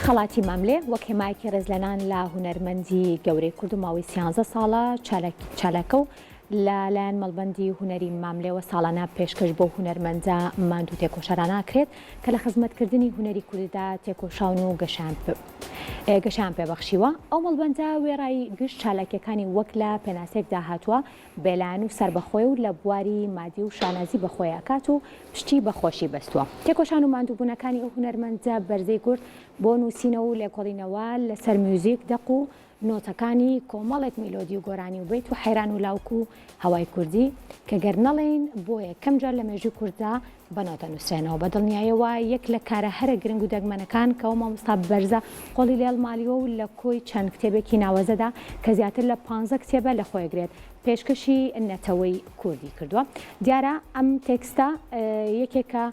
خەڵاتی ماملێ وەک هێمایەکی ڕێزلەنان لە هونەرمەندی گەورەی کورد و ماوەی 13 ساڵە چالەکە و لەلایەن مەڵبەندی هونەری ماملێەوە ساڵانە پێشکەش بۆ هونەرمەندە ماند و تێکۆشەراناکرێت کە لە خزمەتکردنی هونەری کوردیدا تێکۆشاون و گەشان پێبەخشیوە. ئەو مەڵبەندە وێڕای گشت چالاکیەکانی وەک لە پێناسێکدا هاتووە بێلایەن و سەربەخۆی و لە بواری مادی و شانازی بەخۆی ئاکات و پشتی بەخۆشی بەستووە. تێکۆشان و ماندووبوونەکانی ئەو هونەرمەندە بەرزەی گورت بۆ نووسینە و لێکۆڵینەوە لەسەر میوزیک دەق و نۆتەکانی کۆمەڵێک میلۆدی و گۆرانی و بیت و حەیران و لاوک و هەوای کوردی کە گەر نەڵێن بۆ یەکەم جار لە مێژووی کورددا بەنۆتە نووسێنەوە بە دڵنیایەوە یەک لە کارە هەرە گرنگ و دەگمەنەکان کەەوە مامۆستا بەرزە قۆڵی لێڵمالیەوە و لە کۆی چەند کتێبێکی ناوەزەدا کە زیاتر لە 15 کتێبە لە خۆیگرێت پێشکەشی نەتەوەی کوردی کردووە. دیارە ئەم تێکستە یەکێکە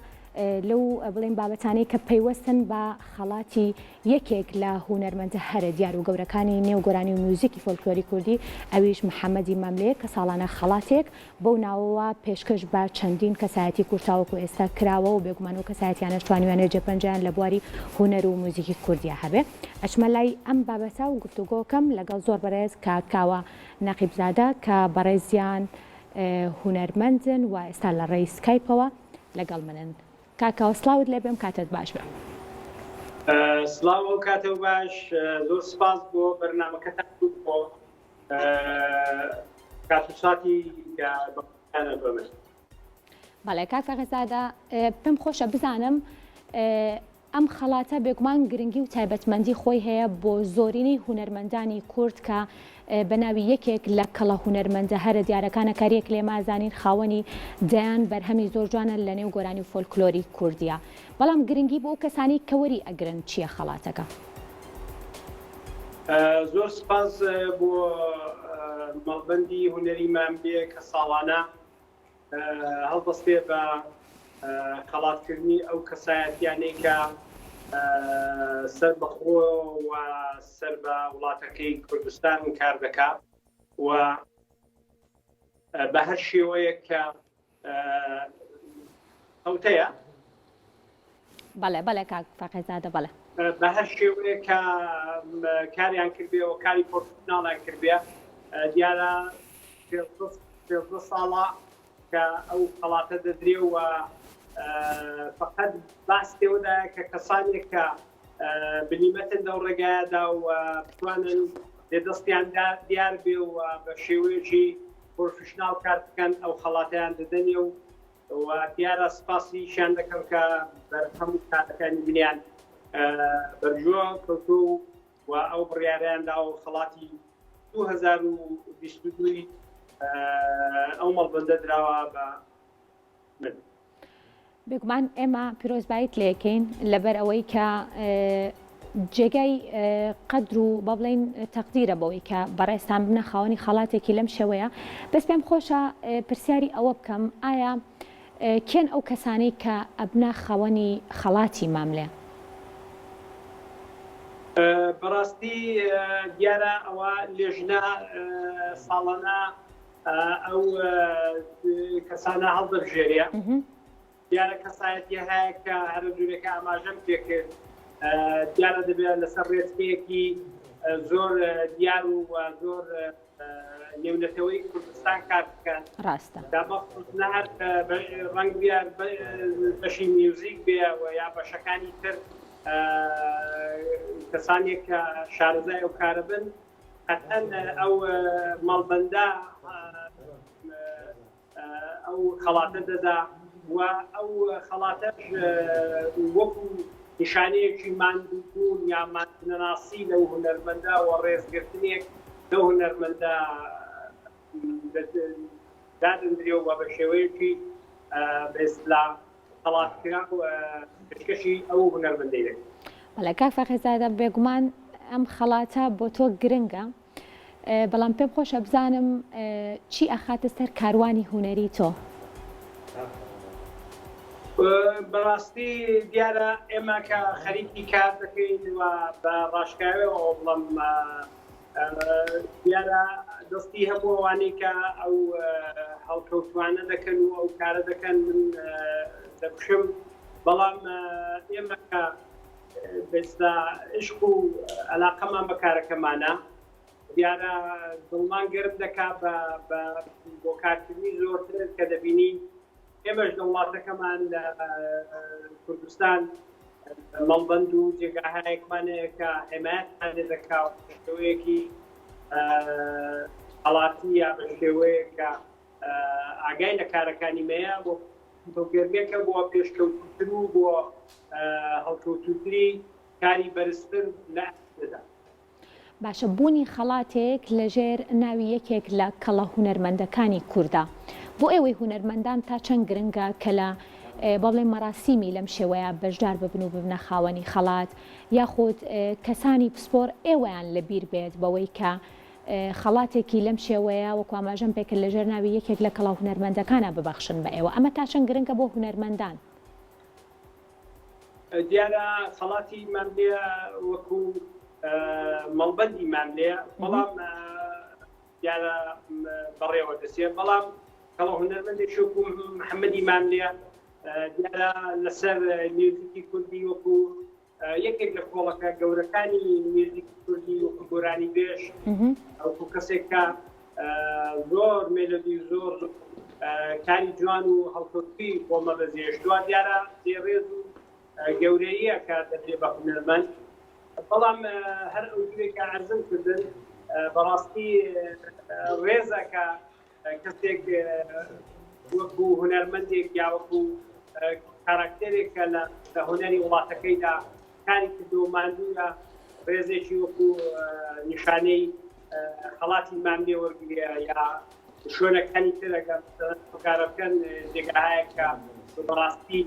لەو بڵێن بابەتانەی کە پەیوەستن بە خەڵاتی یەکێک لە هونەرمەندە هەرە دیار و گەورەکانی نێوگۆرانی و میوزیکی فۆلکلۆری کوردی ئەویش محەممەدی مەملەیە کە ساڵانە خەڵاتێک بەو ناوەوە پێشکەش بە چەندین کەسایەتی کورتاوەکو ئێستا کراوە و بێگومان و کەسایەتیانە توانیوانێت جێپەنجیان لە بواری هونەر و موزیکی کوردیا هەبێ. ئەچمە لای ئەم بابەتە و گفتوگۆکەم لەگەڵ زۆر بەڕێز کاکاوە نەقیبزادە کە بەڕێزیان هونەرمەندن و ئێستا لە ڕێی سکایپەوە لەگەڵ منن. کاکاوە سلااوت لێ بێم کاتت باش بێ. سلااو و کاتەوە باش، زۆر سپاس بۆ بەرنامەکەتان بۆ کاتوساتی بەمە. بەڵێ کاکە غەزادە پێم خۆشە بزانم ئەم خەڵاتە بێگومان گرنگی و تایبەتمەندی خۆی هەیە بۆ زۆرینەی هونەرمەندانی کورد کە بە ناوی یەکێک لە کەڵە هونەرمەندە هەرە دیارەکانە کاریەک لێمازانین خاوەنی دەیان بەرهەمی زۆر جوانە لە نێو گۆرانی و فۆلکلۆری کوردیە. بەڵام گرنگی بۆ کەسانی کەوەری ئەگرن چییە خەڵاتەکە؟ زۆر سپاس بۆ مەڵبەندی هونەری ماملێ کە ساڵانە هەڵبەستێ بە خەڵاتکردنی ئەو کەسایەتیانەی کە سەر بەخۆ و سەر بە وڵاتەکەی کوردستان کار دەکات و بە هەر شێوەیەک کە ئەوتەیە بەڵێ کاکەزادە بەڵێ بە هەر شێوەیە کە کاریان کردبێەوە کاری پرۆفێسیۆناڵیان کردبێ دیارە 15 ساڵە کە ئەو خەڵاتە دەدرێ و فقط باس تێوەدایە کە کەسانێک کە بنیمەتن دەو ڕێگایەدا و بتوانن لێدەستیان دیار بێ و بە شێوەیەکی پرۆفێسیۆناڵ کار بکەن ئەو خەڵاتیان دەدەنێ و دیارە سپاسیشیان دەکەم کە بەرهەموو کاتەکانی بنیان بەرژووە کەوتو و ئەو بڕیاریاندا و خەڵاتی 2022 ئەو مەڵبەندە دراوە بە من. بێگومان ئێمە پیرۆزبایت لێکەین لەبەر ئەوەی کە جێگای قەدر و بە بڵێن تەقدیرە بەوەی کە بەڕێستان بنە خاوەنی خەڵاتێکی لەم شێوەیە. بەس پێم خۆشە پرسیاری ئەوە بکەم ئایا کێن ئەو کەسانەی کە ئەبنە خاوەنی خەڵاتی ماملێ؟ بەڕاستی دیارە ئەوە لێژنە ساڵانە ئەو کەسانە هەڵدەبژێریە دیارە کەسایەتی هەیە کە هەر جوورێکە ئاماژەم پێکرد دیارە دەبێت لەسەر ڕێچکەیەکی زۆر دیار و زۆر نێونەتەوەی کوردستان کار بکەن. ڕاستە هەر ڕەنگ بیار بەشی میوزیک بێ و یا بەشەکانی تر کەسانێک کە شارەزای ئەو کارە بن قەتەن ئەو مەڵبەندە ئەو خەڵاتە دەدا و ئەو خەڵاتەش وەکو نیشانەیەکی ماندووبوون یا ماندنەناسی لەو هونەرمەندە و ڕێزگرتنێک لەو هونەرمەندە دادەندرێ و بە شێوەیەکی بەئیسلا خەڵاتکران و پێشکەشی ئەو هونەرمەندەی دەکەن. بەڵێ کاکە غەزادە بێگومان ئەم خەڵاتە بۆ تۆ گرنگە بەڵام پێم خۆشە بزانم چی ئەخاتە سەر کاروانی هونەری تۆ؟ بەڕاستی دیارە ئێمە کە خەریکی کار دەکەین و بە ڕاشکاویەوە بڵم دیارە دەستی هەموو ئەوانەی کە ئەو هەڵکەوتوانە دەکەن و ئەو کارە دەکەن من دەبشم بەڵام ئێمە کە بێستا عشق و علاقەمان بە کارەکەمانە دیارە دڵمان گەرم دەکات بۆ کارکردنی زۆرتر کە دەبینی ئێمەش دەوڵاتەکەمان لە کوردستان مەڵبەند و جێگاهایەکمانەیە کە حمایەتمان لێ دەکات بە شێوەیەکی هەڵاتی یا بە شێوەیە کە ئاگای لە کارەکانی مەیە بۆ گەرمێکە بۆ پێشکەوتوتر و بۆ هەڵکەوتوتری کاری بەرزتر لە ئەدا. باشە بوونی خەڵاتێک لەژێر ناوی یەکێک لە کەڵە هونەرمەندەکانی کووردا بۆ ئێوەی هونەرمەندان تا چەند گرنگە کە لە بەڵێ مەراسیمی لەم شێوەیە بەشدار ببن و ببنە خاوەنی خەڵات یاخود کەسانی پسپۆر ئێوەیان لەبیر بێت بەوەی کە خەڵاتێکی لەم شێوەیە وەکو ئاماژەم پێکرد لەژێر ناوی یەکێک لە کەڵە هونەرمەندەکانە ببەخشن بە ئێوە ئەمە تا چەند گرنگە بۆ هونەرمەندان؟ دیارە خەڵاتی ماملێ وەکو مەڵبەندی ماملێ بەڵام دیارە بەڕێوە دەسێ بەڵام کەڵە هونەرمەندێکی وەکو محەممەدی ماملێ دیارە لەسەر میوزیکی کوردی وەکو یەکێک لە کۆڵەکە گەورەکانی میوزیکی کوردی وەکو گۆرانی بێش وەکو کەسێک کە زۆر مێلۆدی زۆر کاری جوان و هەڵکەوتوی بۆمە بەزێش دوان دیارە ڕێز و گەورەیە کە دەبێت بە هونەرمەند بەڵام هەر ئەو جوێکە عەرزم کردن بەڕاستی ڕێزە کە کەسێک وەکو هونەرمەندێک یا وەکو کاراکتێرێکە لە هونەری وڵاتەکەیدا کاری کردو ماندووە ڕێزێکی وەکو نیشانەی خەڵاتی ماملێ وەرگێ یا شوێنەکانی ترەکە کارە بکەن جێگاهەیە کە بەڕاستی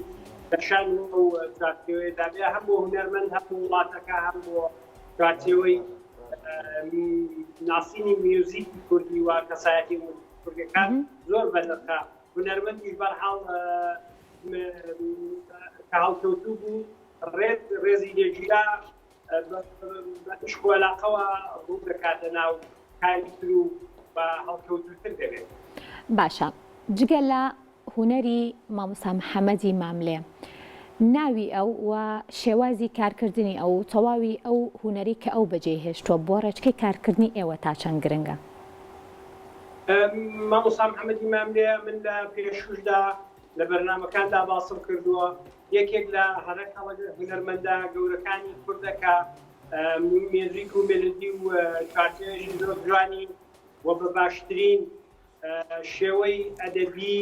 دەشان و چارتێوەی دابێ هەم بۆ هونەرمەند هەم بۆ وڵاتەکە هەم بۆ چارتێوەی ناسینی میوزیکی کوردی و کەسایەتی کوردەکان زۆر بەنرخە هونەرمەندیش بەرحاڵ کە هەڵکەوتوو بوو ڕێزی لێگیرا عشق و عەلاقەوە ڕوو دەکاتە ناو کاری تر و بە هەڵکەوتووتر دەبێت. باشە جگە لە هونەری مامۆستا محەممەدی ماملێ ناوی ئەو و شێوازی کارکردنی ئەو تەواوی ئەو هونەری کە ئەو بەجێهێشتووە بۆ ڕێچکەی کارکردنی ئێوە تا چەند گرنگە؟ مامۆستا محەممەدی ماملێ من لە پێشوشدا لە بەرنامەکاندا باسم کردووە یەکێک لە هەرەکەڵە هونەرمەندە گەورەکانی کوردەکە میوزیک و مێلودی و چارتێژی زۆر جوانی و بە باشترین شێوەی ئەدەبی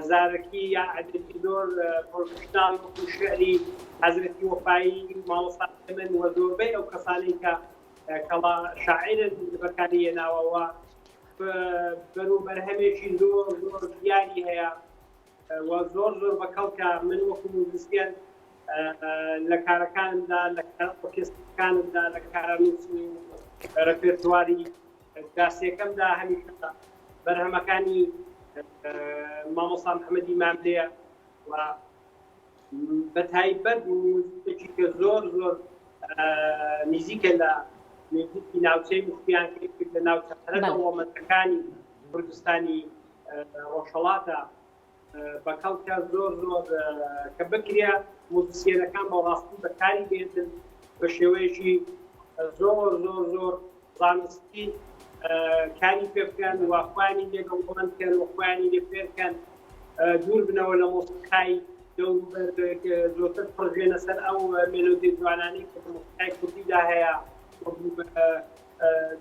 زارەکی یا ئەدەبی زۆر پرۆفێشناڵ وەکو شێعری حەزرەتی وەفایی مامۆستا من و زۆربەی ئەو کەسانی کە کەڵا شاعرن بەکاری هێناوەوە بەروبەرهەمێکی زۆر زۆر دیاری هەیە و زۆر زۆر بەکەڵکە من وەکو موزیسیان لە کارەکاندا لە ئۆرکێسترەکاندا لە کارەنووسی ڕەپێرتواری داسیەکەمدا هەمیشە بەرهەمەکانی مامۆستا محەممەدی ماملێ و بە تایبەت موزیکێکی کە زۆر زۆر نزیکە لە موزیکی ناوچەی موسیقیان لە ناوچەکانی وڵاتەکانی کوردستانی ڕۆژهەڵاتە بەکەڵکە زۆر زۆر کە بکرێ موزیسیەنەکان بەڕاستی بەکاری بێتن بە شێوەیەکی زۆر زۆر زۆر زانستی کاری پێ بکەن و خوانی لێگەڵڵەمەند بکەن و خوانی لێ پێ بکەن دوور بنەوە لە مۆسیقای زۆرتر پڕژێنە سەر ئەو مێلۆدی جوانانەی کە مۆسیقای کوردیدا هەیە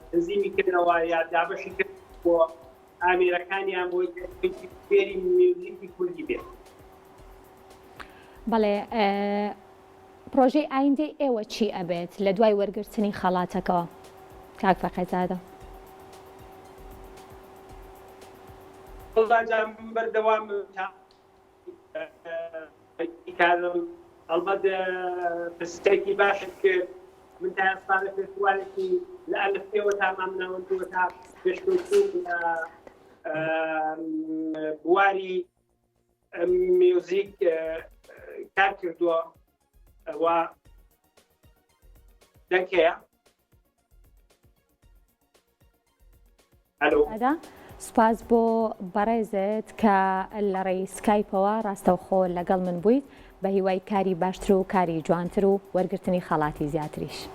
تەنزیمی کردنەوە یا دابەشی کرد بۆ ئامێرەکانیان بۆی فێری میوزیکی کوردی بێت. بەڵێ پرۆژەی ئایندەی ئێوە چی ئەبێت لە دوای وەرگرتنی خەڵاتەکەەوە کاک فەقێزادە؟ بەردەوام کارم ئەڵبەت پرسیارێکی باشت کرد من تا ئێستا لە پێشوانێکی لە ئەلفێەوە تامان ناوەندووە تا پێشکەوتوو بواری میوزیک کار کردووە و دەنکەیە سوپاس بۆ بەڕێزت کە لە ڕێی سکایپەوە ڕاستەوخۆ لەگەڵ من بوویت بە هیوای کاری باشتر و کاری جوانتر و وەرگرتنی خەڵاتی زیاتریش.